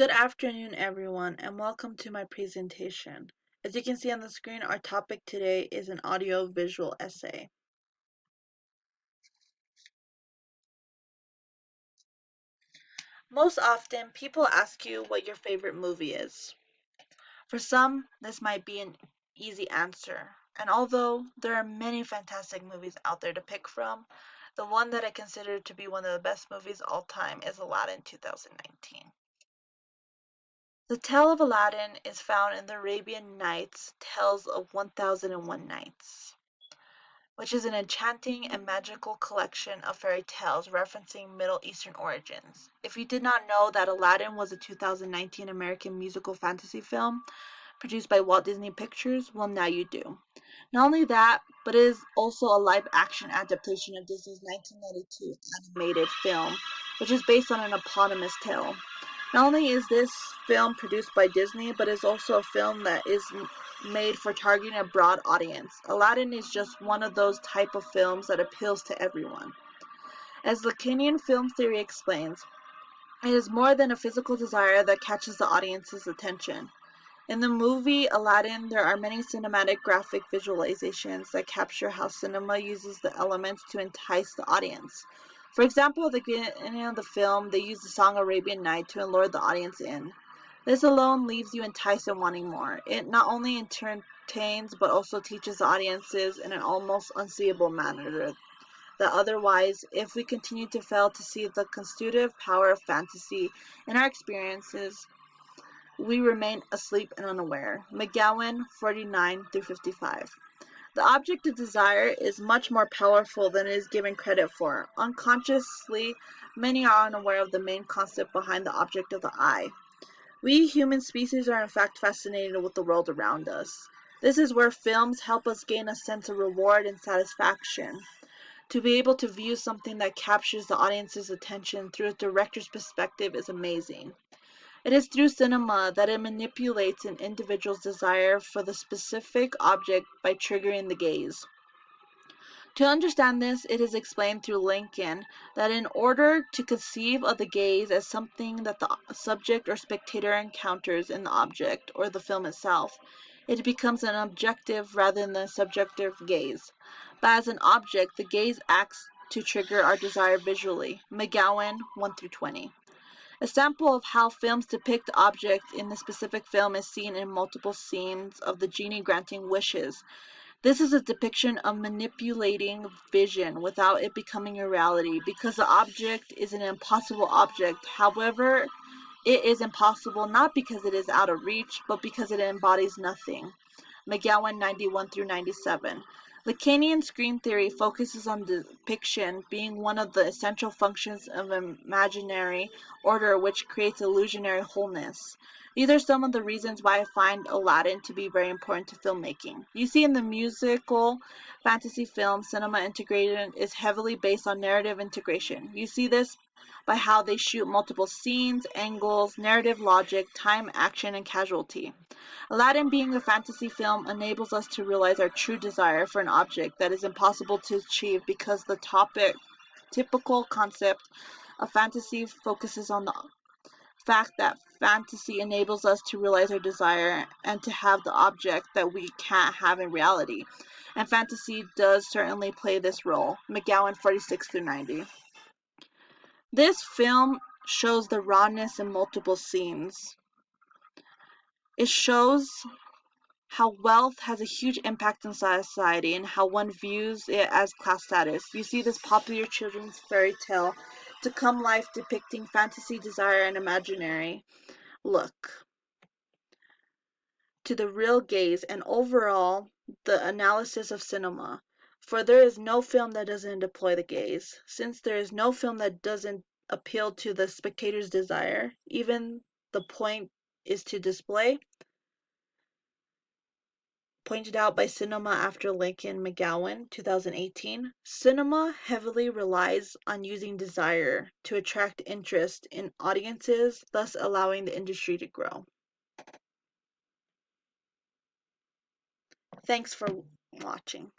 Good afternoon, everyone, and welcome to my presentation. As you can see on the screen, our topic today is an audio-visual essay. Most often, people ask you what your favorite movie is. For some, this might be an easy answer, and although there are many fantastic movies out there to pick from, the one that I consider to be one of the best movies of all time is Aladdin 2019. The Tale of Aladdin is found in the Arabian Nights Tales of 1001 Nights, which is an enchanting and magical collection of fairy tales referencing Middle Eastern origins. If you did not know that Aladdin was a 2019 American musical fantasy film produced by Walt Disney Pictures, well, now you do. Not only that, but it is also a live action adaptation of Disney's 1992 animated film, which is based on an eponymous tale. Not only is this film produced by Disney, but it's also a film that is made for targeting a broad audience. Aladdin is just one of those type of films that appeals to everyone. As Lacanian film theory explains, it is more than a physical desire that catches the audience's attention. In the movie Aladdin, there are many cinematic graphic visualizations that capture how cinema uses the elements to entice the audience. For example, at the beginning of the film, they use the song Arabian Night to allure the audience in. This alone leaves you enticed and wanting more. It not only entertains but also teaches the audiences in an almost unseeable manner that otherwise, if we continue to fail to see the constitutive power of fantasy in our experiences, we remain asleep and unaware. McGowan, 49-55. The object of desire is much more powerful than it is given credit for. Unconsciously, many are unaware of the main concept behind the object of the eye. We human species are in fact fascinated with the world around us. This is where films help us gain a sense of reward and satisfaction. To be able to view something that captures the audience's attention through a director's perspective is amazing. It is through cinema that it manipulates an individual's desire for the specific object by triggering the gaze. To understand this, it is explained through Lincoln that in order to conceive of the gaze as something that the subject or spectator encounters in the object or the film itself, it becomes an objective rather than a subjective gaze. But as an object, the gaze acts to trigger our desire visually. McGowan, 1-20. A sample of how films depict objects in the specific film is seen in multiple scenes of the genie granting wishes. This is a depiction of manipulating vision without it becoming a reality, because the object is an impossible object. However, it is impossible not because it is out of reach, but because it embodies nothing. McGowan, 91-97. Lacanian screen theory focuses on depiction being one of the essential functions of imaginary order, which creates illusionary wholeness. These are some of the reasons why I find Aladdin to be very important to filmmaking. You see, in the musical fantasy film, cinema integration is heavily based on narrative integration. You see this by how they shoot multiple scenes, angles, narrative logic, time, action, and casualty. Aladdin, being a fantasy film, enables us to realize our true desire for an object that is impossible to achieve because the typical concept of fantasy focuses on the fact that fantasy enables us to realize our desire and to have the object that we can't have in reality. And fantasy does certainly play this role. McGowan, 46-90. This film shows the rawness in multiple scenes. It shows how wealth has a huge impact on society and how one views it as class status. You see this popular children's fairy tale to come life depicting fantasy, desire, and imaginary look to the real gaze and overall the analysis of cinema. For there is no film that doesn't deploy the gaze. Since there is no film that doesn't appeal to the spectator's desire, even the point is to display, pointed out by Cinema After Lincoln McGowan, 2018, cinema heavily relies on using desire to attract interest in audiences, thus allowing the industry to grow. Thanks for watching.